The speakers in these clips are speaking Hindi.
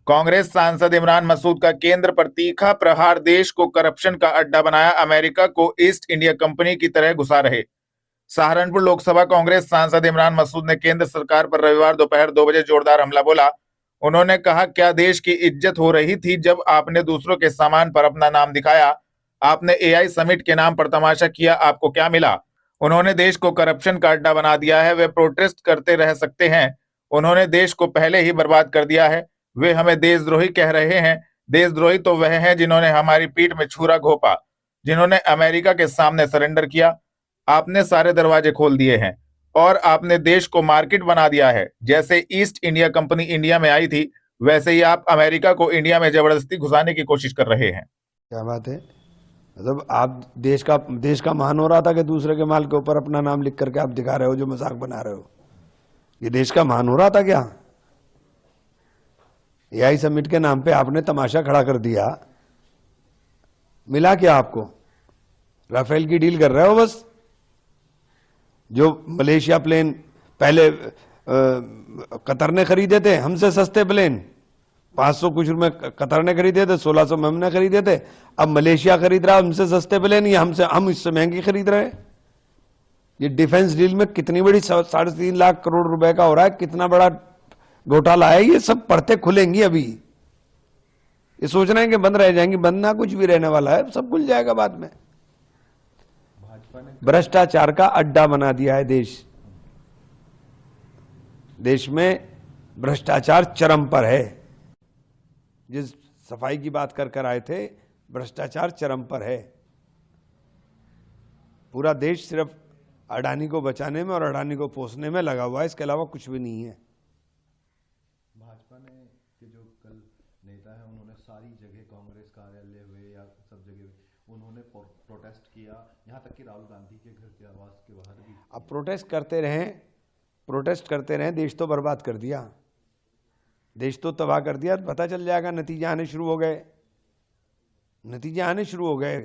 कांग्रेस सांसद इमरान मसूद का केंद्र पर तीखा प्रहार। देश को करप्शन का अड्डा बनाया, अमेरिका को ईस्ट इंडिया कंपनी की तरह घुसा रहे। सहारनपुर लोकसभा कांग्रेस सांसद इमरान मसूद ने केंद्र सरकार पर रविवार दोपहर 2 बजे जोरदार हमला बोला। उन्होंने कहा, क्या देश की इज्जत हो रही थी जब आपने दूसरों के सामान पर अपना नाम दिखाया? आपने एआई समिट के नाम पर तमाशा किया, आपको क्या मिला? उन्होंने देश को करप्शन का अड्डा बना दिया है। वे प्रोटेस्ट करते रह सकते हैं। उन्होंने देश को पहले ही बर्बाद कर दिया है। वे हमें देशद्रोही कह रहे हैं। देशद्रोही तो वह हैं जिन्होंने हमारी पीठ में छुरा घोंपा, जिन्होंने अमेरिका के सामने सरेंडर किया। आपने सारे दरवाजे खोल दिए हैं और आपने देश को मार्केट बना दिया है। जैसे ईस्ट इंडिया कंपनी इंडिया में आई थी, वैसे ही आप अमेरिका को इंडिया में जबरदस्ती घुसाने की कोशिश कर रहे हैं। क्या बात है? मतलब आप देश का मान हो रहा था कि दूसरे के माल के ऊपर अपना नाम लिख करके आप दिखा रहे हो, जो मजाक बना रहे हो। ये देश का मान हो रहा था क्या? एआई समिट के नाम पे आपने तमाशा खड़ा कर दिया। मिला क्या आपको? राफेल की डील कर रहे हो बस। जो मलेशिया प्लेन पहले कतर ने खरीदे थे, हमसे सस्ते प्लेन 500 कुछ रुपए कतर ने खरीदे थे, 1600 में हमने खरीदे थे। अब मलेशिया खरीद रहा है हमसे सस्ते प्लेन, ये हम इससे महंगी खरीद रहे हैं। ये डिफेंस डील में कितनी बड़ी 3.5 लाख करोड़ रुपए का हो रहा है, कितना बड़ा घोटाला है। ये सब पढ़ते खुलेंगी अभी। ये सोच रहे हैं कि बंद रह जाएंगी, बंद ना कुछ भी रहने वाला है, सब खुल जाएगा बाद में। भ्रष्टाचार का अड्डा बना दिया है देश में भ्रष्टाचार चरम पर है। जिस सफाई की बात कर आए थे, भ्रष्टाचार चरम पर है। पूरा देश सिर्फ अडानी को बचाने में और अडानी को पोसने में लगा हुआ है, इसके अलावा कुछ भी नहीं है। भाजपा ने के जो कल नेता है, उन्होंने सारी जगह कांग्रेस कार्यालय हुए या सब जगह उन्होंने प्रोटेस्ट किया, यहां तक कि राहुल गांधी के घर के आवास के बाहर भी। अब प्रोटेस्ट करते रहें, देश तो बर्बाद कर दिया, देश तो तबाह कर दिया। पता चल जाएगा, नतीजे आने शुरू हो गए,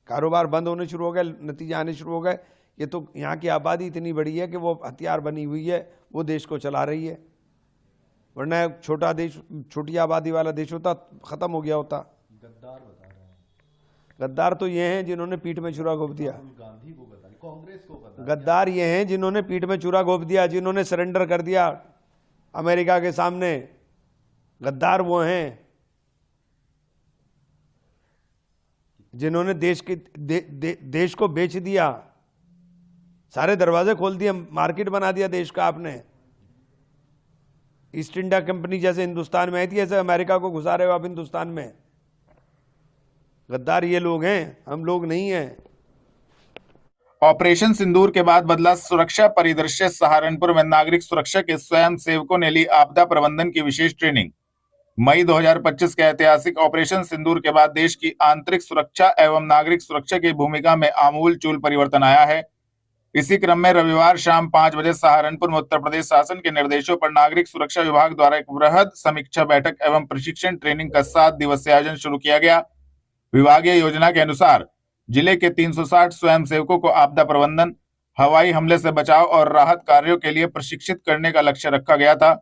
कारोबार बंद होने शुरू हो गए, नतीजे आने शुरू हो गए। ये तो यहाँ की आबादी इतनी बड़ी है कि वो हथियार बनी हुई है, वो देश को चला रही है। वरना छोटा देश, छोटी आबादी वाला देश होता, खत्म हो गया होता। गद्दार बता रहे हैं। गद्दार तो ये हैं जिन्होंने पीठ में छुरा घोंप दिया। गांधी को गद्दार, कांग्रेस को गद्दार ये हैं जिन्होंने पीठ में छुरा घोंप दिया, जिन्होंने सरेंडर कर दिया अमेरिका के सामने। गद्दार वो हैं जिन्होंने देश को बेच दिया, सारे दरवाजे खोल दिए, मार्केट बना दिया देश का आपने। ईस्ट इंडिया कंपनी जैसे हिंदुस्तान में आई थी, ऐसे अमेरिका को घुसा रहे हो आप हिंदुस्तान में। गद्दार ये लोग हैं, हम लोग नहीं हैं। ऑपरेशन सिंदूर के बाद बदला सुरक्षा परिदृश्य। सहारनपुर में नागरिक सुरक्षा के स्वयं सेवकों ने ली आपदा प्रबंधन की विशेष ट्रेनिंग। मई 2025 के ऐतिहासिक ऑपरेशन सिंदूर के बाद देश की आंतरिक सुरक्षा एवं नागरिक सुरक्षा की भूमिका में आमूल-चूल परिवर्तन आया है। इसी क्रम में रविवार शाम 5 बजे सहारनपुर में उत्तर प्रदेश शासन के निर्देशों पर नागरिक सुरक्षा विभाग द्वारा एक वृहद समीक्षा बैठक एवं प्रशिक्षण ट्रेनिंग का 7 दिवसीय आयोजन शुरू किया गया। विभागीय योजना के अनुसार जिले के 360 स्वयंसेवकों को आपदा प्रबंधन, हवाई हमले से बचाव और राहत कार्यों के लिए प्रशिक्षित करने का लक्ष्य रखा गया था।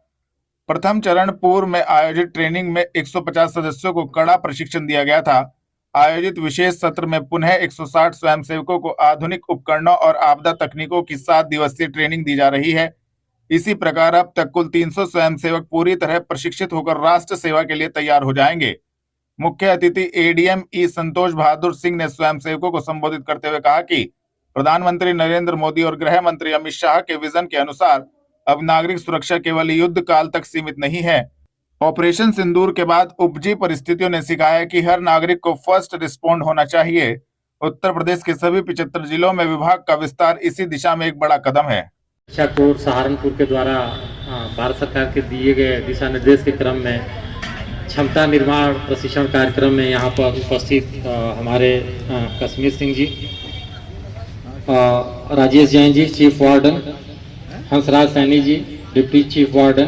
प्रथम चरण पूर्व में आयोजित ट्रेनिंग में 150 सदस्यों को कड़ा प्रशिक्षण दिया गया था। आयोजित विशेष सत्र में पुनः 160 स्वयंसेवकों को आधुनिक उपकरणों और आपदा तकनीकों की 7 दिवसीय ट्रेनिंग दी जा रही है। इसी प्रकार अब तक कुल 300 स्वयंसेवक पूरी तरह प्रशिक्षित होकर राष्ट्र सेवा के लिए तैयार हो जाएंगे। मुख्य अतिथि एडीएम ई संतोष बहादुर सिंह ने स्वयंसेवकों को संबोधित करते हुए कहा कि प्रधानमंत्री नरेंद्र मोदी और गृह मंत्री अमित शाह के विजन के अनुसार अब नागरिक सुरक्षा केवल युद्ध काल तक सीमित नहीं है। ऑपरेशन सिंदूर के बाद उपजी परिस्थितियों ने सिखाया कि हर नागरिक को फर्स्ट रिस्पॉन्ड होना चाहिए। उत्तर प्रदेश के सभी 75 जिलों में विभाग का विस्तार इसी दिशा में एक बड़ा कदम है। शिक्षा कोर सहारनपुर के द्वारा भारत सरकार के दिए गए दिशा निर्देश के क्रम में क्षमता निर्माण प्रशिक्षण कार्यक्रम में यहाँ पर उपस्थित हमारे Kashmir Singh ji, Rajesh Jain ji chief warden, Hansraj Saini ji deputy chief warden,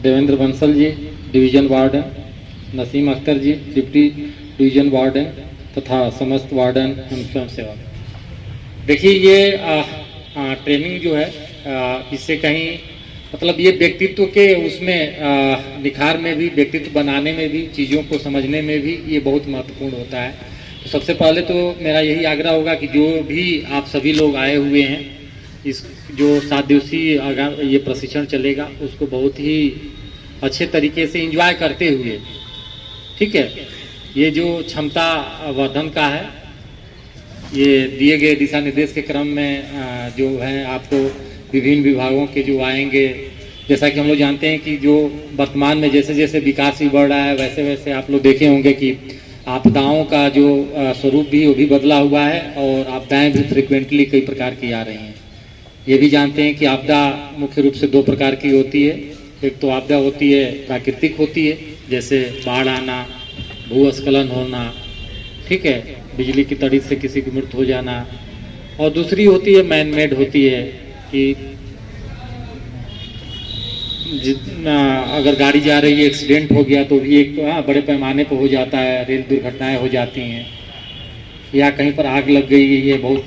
Devendra Bansal ji division warden, Naseem Akhtar ji deputy division warden तथा समस्त वार्डन एवं स्वयंसेवक। देखिए ये ट्रेनिंग जो है इससे कहीं मतलब ये व्यक्तित्व के उसमें निखार में भी, व्यक्तित्व बनाने में भी, चीज़ों को समझने में भी ये बहुत महत्वपूर्ण होता है। तो सबसे पहले तो मेरा यही आग्रह होगा कि जो भी आप सभी लोग आए हुए हैं, इस जो 7 दिवसीय ये प्रशिक्षण चलेगा उसको बहुत ही अच्छे तरीके से एंजॉय करते हुए, ठीक है, ये जो क्षमता वर्धन का है, ये दिए गए दिशा निर्देश के क्रम में जो है आपको विभिन्न विभागों के जो आएंगे, जैसा कि हम लोग जानते हैं कि जो वर्तमान में जैसे जैसे विकास भी बढ़ रहा है वैसे वैसे आप लोग देखे होंगे कि आपदाओं का जो स्वरूप भी वो भी बदला हुआ है और आपदाएं भी फ्रिक्वेंटली कई प्रकार की आ रही हैं। ये भी जानते हैं कि आपदा मुख्य रूप से 2 प्रकार की होती है। एक तो आपदा होती है प्राकृतिक होती है, जैसे बाढ़ आना, भूस्खलन होना, ठीक है, बिजली की तड़ी से किसी की मृत्यु हो जाना, और दूसरी होती है मैन मेड होती है कि अगर गाड़ी जा रही है, एक्सीडेंट हो गया तो भी एक बड़े पैमाने पर हो जाता है, रेल दुर्घटनाएं हो जाती हैं, या कहीं पर आग लग गई, ये बहुत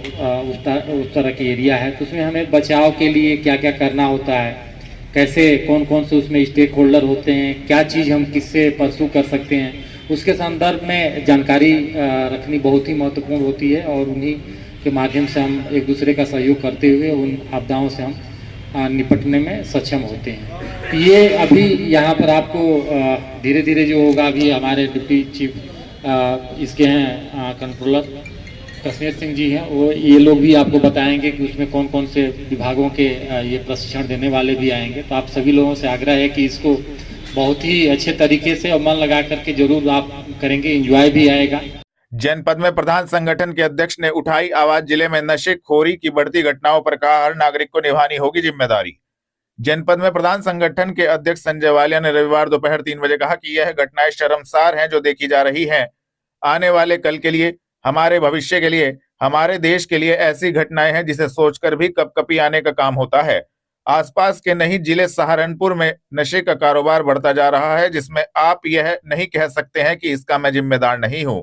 उस तरह की एरिया है। तो उसमें हमें बचाव के लिए क्या क्या करना होता है, कैसे कौन कौन से उसमें स्टेक होल्डर होते हैं, क्या चीज़ हम किससे परसू कर सकते हैं, उसके संदर्भ में जानकारी रखनी बहुत ही महत्वपूर्ण होती है और उन्हीं के माध्यम से हम एक दूसरे का सहयोग करते हुए उन आपदाओं से हम निपटने में सक्षम होते हैं। ये अभी यहाँ पर आपको धीरे धीरे जो होगा, अभी हमारे डिप्टी चीफ इसके हैं कंट्रोलर कश्मीर सिंह जी हैं, वो ये लोग भी आपको बताएंगे कि उसमें कौन कौन से विभागों के ये प्रशिक्षण देने वाले भी आएंगे। तो आप सभी लोगों से आग्रह है कि इसको बहुत ही अच्छे तरीके से और मन लगा करके जरूर आप करेंगे, एंजॉय भी आएगा। जनपद में प्रधान संगठन के अध्यक्ष ने उठाई आवाज। जिले में नशेखोरी की बढ़ती घटनाओं पर कहा, हर नागरिक को निभानी होगी जिम्मेदारी। जनपद में प्रधान संगठन के अध्यक्ष संजय वालिया ने रविवार दोपहर 3 बजे कहा कि यह घटनाएं शर्मसार हैं जो देखी जा रही हैं। आने वाले कल के लिए, हमारे भविष्य के लिए, हमारे देश के लिए ऐसी घटनाएं हैं जिसे सोचकर भी कपकपी आने का काम होता है। आसपास के नहीं, जिले सहारनपुर में नशे का कारोबार बढ़ता जा रहा है, जिसमें आप यह नहीं कह सकते हैं कि इसका मैं जिम्मेदार नहीं हूं।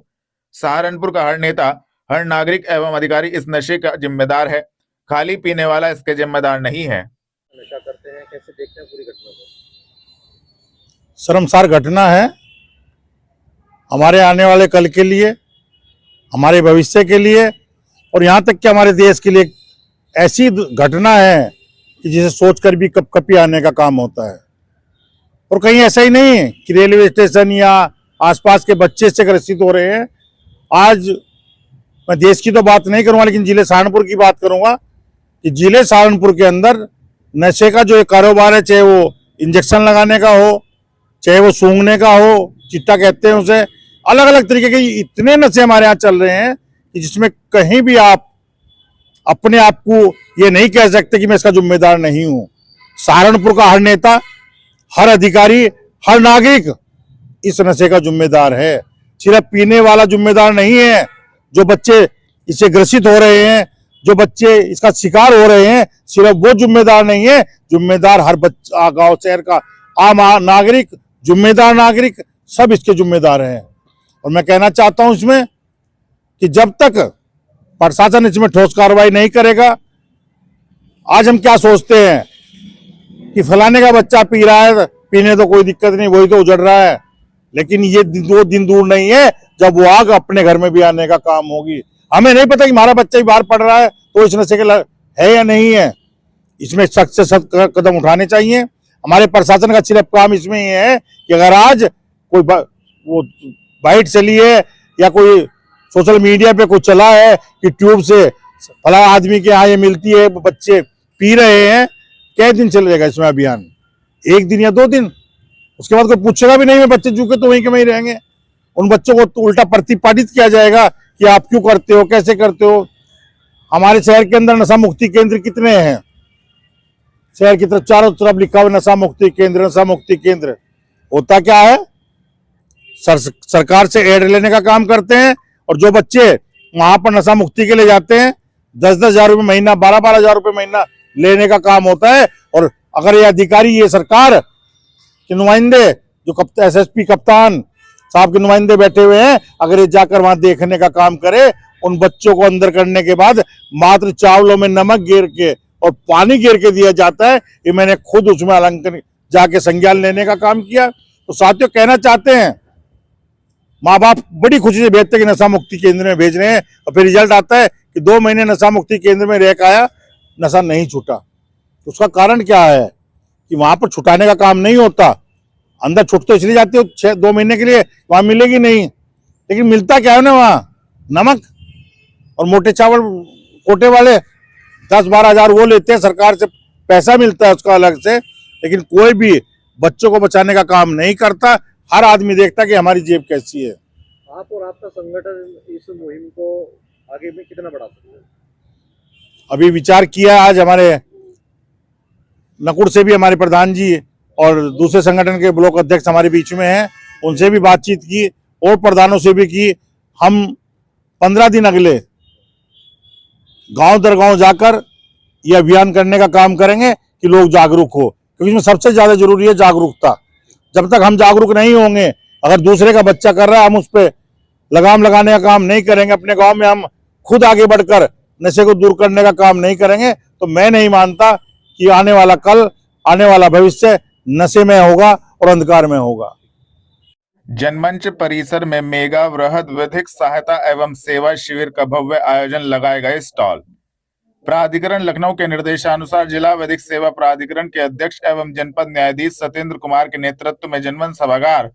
सहारनपुर का हर नेता, हर नागरिक एवं अधिकारी इस नशे का जिम्मेदार है, खाली पीने वाला इसके जिम्मेदार नहीं है। नशा करते हैं, कैसे देखते हैं पूरी घटना को? शर्मसार घटना है, हमारे आने वाले कल के लिए, हमारे भविष्य के लिए और यहाँ तक कि हमारे देश के लिए ऐसी घटना है कि जिसे सोचकर भी कपकपी आने का काम होता है। और कहीं ऐसा ही नहीं है कि रेलवे स्टेशन या आसपास के बच्चे से ग्रसित हो रहे हैं। आज मैं देश की तो बात नहीं करूंगा, लेकिन जिले सहारनपुर की बात करूंगा कि जिले सहारनपुर के अंदर नशे का जो एक कारोबार है, चाहे वो इंजेक्शन लगाने का हो, चाहे वो सूंघने का हो, चिट्टा कहते हैं उसे, अलग अलग तरीके के इतने नशे हमारे यहाँ चल रहे हैं कि जिसमें कहीं भी आप अपने आप को ये नहीं कह सकते कि मैं इसका जिम्मेदार नहीं हूं। सहारनपुर का हर नेता, हर अधिकारी, हर नागरिक इस नशे का जिम्मेदार है। सिर्फ पीने वाला जिम्मेदार नहीं है। जो बच्चे इससे ग्रसित हो रहे हैं, जो बच्चे इसका शिकार हो रहे हैं, सिर्फ वो जिम्मेदार नहीं है। जिम्मेदार हर बच्चा, गांव शहर का आम नागरिक, जिम्मेदार नागरिक, सब इसके जिम्मेदार हैं। और मैं कहना चाहता हूं इसमें कि जब तक प्रशासन इसमें ठोस कार्रवाई नहीं करेगा, आज हम क्या सोचते हैं कि फलाने का बच्चा पी रहा है, पीने तो कोई दिक्कत नहीं, वही तो उजड़ रहा है, लेकिन ये 2 दिन दूर नहीं है जब वो आग अपने घर में भी आने का काम होगी। हमें नहीं पता कि हमारा बच्चा ही बाहर पढ़ रहा है तो इस नशे के है या नहीं है। इसमें सख्त से सख्त कदम उठाने चाहिए। हमारे प्रशासन का सिर्फ काम इसमें ये है कि अगर आज कोई वो बाइट चली है या कोई सोशल मीडिया पे कुछ चला है कि ट्यूब से फला आदमी के यहाँ ये मिलती है, बच्चे पी रहे हैं, क्या दिन चलेगा इसमें अभियान? 1 दिन या 2 दिन, उसके बाद कोई पूछेगा भी नहीं। में बच्चे चूके तो वहीं के वहीं रहेंगे। उन बच्चों को तो उल्टा प्रतिपादित किया जाएगा कि आप क्यों करते हो, कैसे करते हो। हमारे शहर के अंदर नशा मुक्ति केंद्र कितने हैं? शहर की तरफ चारों तरफ लिखा हुआ नशा मुक्ति केंद्र, नशा मुक्ति केंद्र। होता क्या है, सरकार से एड लेने का काम करते हैं और जो बच्चे वहां पर नशा मुक्ति के लिए जाते हैं 10-10 हजार रुपये महीना, 12-12 हजार रुपये महीना लेने का काम होता है। और अगर ये अधिकारी, ये सरकार के नुमाइंदे, जो SSP कप्तान साहब के नुमाइंदे बैठे हुए हैं, अगर ये जाकर वहां देखने का काम करे, उन बच्चों को अंदर करने के बाद मात्र चावलों में नमक गिर के और पानी घेर के दिया जाता है, ये मैंने खुद उसमें अलंकरण जाके संज्ञान लेने का काम किया। तो साथियों कहना चाहते हैं, माँ बाप बड़ी खुशी से भेजते कि नशा मुक्ति केंद्र में भेज रहे हैं, और फिर रिजल्ट आता है कि 2 महीने नशा मुक्ति केंद्र में रह के आया, नशा नहीं छूटा। तो उसका कारण क्या है कि वहां पर छुटाने का काम नहीं होता। अंदर छुट तो इसलिए जाती हो 2 महीने के लिए, वहां मिलेगी नहीं, लेकिन मिलता क्या है ना वहां, नमक और मोटे चावल कोटे वाले 10-12 हजार वो लेते हैं, सरकार से पैसा मिलता है उसका अलग से, लेकिन कोई भी बच्चों को बचाने का काम नहीं करता। हर आदमी देखता कि हमारी जेब कैसी है। आप और आपका संगठन इस मुहिम को आगे में कितना बढ़ा सकते हैं? अभी विचार किया, आज हमारे नकुड़ से भी हमारे प्रधान जी और दूसरे संगठन के ब्लॉक अध्यक्ष हमारे बीच में हैं, उनसे भी बातचीत की और प्रधानों से भी की। हम 15 दिन अगले गांव दर गांव जाकर यह अभियान करने का काम करेंगे कि लोग जागरूक हो, क्योंकि इसमें सबसे ज्यादा जरूरी है जागरूकता। जब तक हम जागरूक नहीं होंगे, अगर दूसरे का बच्चा कर रहा है हम उस पर लगाम लगाने का काम नहीं करेंगे, अपने गांव में हम खुद आगे बढ़कर नशे को दूर करने का काम नहीं करेंगे, तो मैं नहीं मानता कि आने वाला कल, आने वाला भविष्य नशे में होगा और अंधकार में होगा। जनमंच परिसर में मेगा वृहद विधिक सहायता एवं सेवा शिविर का भव्य आयोजन, लगाए गए स्टॉल। प्राधिकरण लखनऊ के निर्देशानुसार जिला विधिक सेवा प्राधिकरण के अध्यक्ष एवं जनपद न्यायाधीश सत्येंद्र कुमार के नेतृत्व में जनमंच सभागार,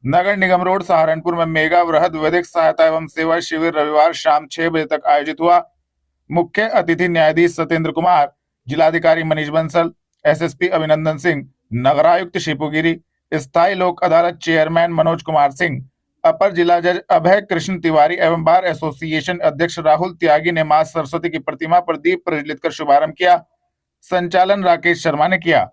नगर निगम रोड, सहारनपुर में मेगा वृहद विधिक सहायता एवं सेवा शिविर रविवार शाम 6 बजे तक आयोजित हुआ। मुख्य अतिथि न्यायाधीश सत्येंद्र कुमार, जिलाधिकारी मनीष बंसल, एसएसपी अभिनंदन सिंह, नगरायुक्त शिपुगिरी, स्थायी लोक अदालत चेयरमैन मनोज कुमार सिंह, अपर जिला जज अभय कृष्ण तिवारी एवं बार एसोसिएशन अध्यक्ष राहुल त्यागी ने मां सरस्वती की प्रतिमा पर दीप प्रज्वलित कर शुभारंभ किया। संचालन राकेश शर्मा ने किया।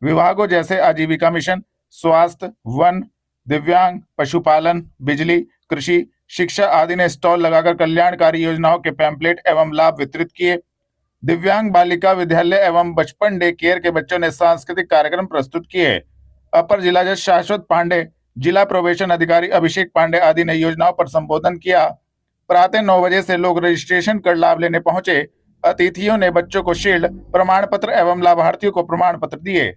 विभागों जैसे आजीविका मिशन, स्वास्थ्य, वन, दिव्यांग, पशुपालन, बिजली, कृषि, शिक्षा आदि ने स्टॉल लगाकर कल्याणकारी योजनाओं के पैम्पलेट एवं लाभ वितरित किए। दिव्यांग बालिका विद्यालय एवं बचपन डे केयर के बच्चों ने सांस्कृतिक कार्यक्रम प्रस्तुत किए। अपर जिला जज शाश्वत पांडे, जिला प्रोबेशन अधिकारी अभिषेक पांडे आदि ने योजनाओं पर संबोधन किया। प्रातः 9 बजे से लोग रजिस्ट्रेशन कर लाभ लेने पहुंचे। अतिथियों ने बच्चों को शील्ड, प्रमाण पत्र एवं लाभार्थियों को प्रमाण पत्र दिए।